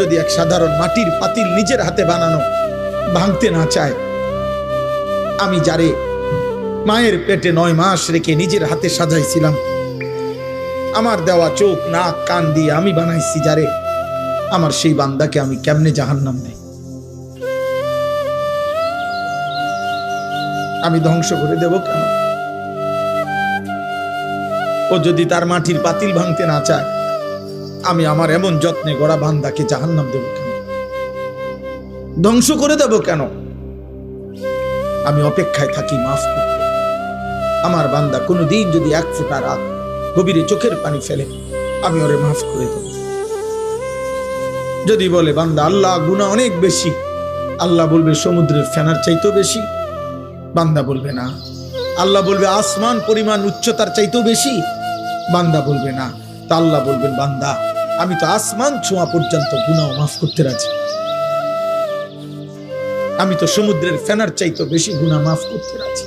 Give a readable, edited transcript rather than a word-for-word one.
যদি এক সাধারণ মাটির পাতিল নিজের হাতে বানানো ভাঙতে না চায়, আমি যারে মায়ের পেটে 9 মাস রেখে নিজের হাতে সাজাইছিলাম, আমার দেওয়া চোখ নাক কান দিয়ে আমি বানাইছি যারে, আমার সেই বান্দাকে আমি কেমনে জাহান্নাম দেই? আমি ধ্বংস করে দেব কেন? ও যদি তার মাটির পাতিল ভাঙতে না চায়, আমি আমার এমন যত্নে গড়া বান্দাকে জাহান্নাম দেব কেন? ধ্বংস করে দেব কেন? আমি অপেক্ষায় থাকি মাফ করতে। আমার বান্দা কোনোদিন যদি 1 ফোঁটা রাত গভীরে চোখের পানি ফেলে, আমি ওরে মাফ করে দেব। যদি বলে বান্দা আল্লাহ গুনাহ অনেক বেশি, আল্লাহ বলবে সমুদ্রের ফেনার চাইতেও বেশি। বান্দা বলবে না। আল্লাহ বলবে আসমান পরিমাণ উচ্চতার চাইতেও বেশি। বান্দা বলবে না। তা আল্লাহ বলবেন বান্দা আমি তো আসমান ছোঁয়া পর্যন্ত গুনাহ মাফ করতে রাজি, আমি তো সমুদ্রের ফেনার চাইতেও বেশি গুনাহ মাফ করতে রাজি।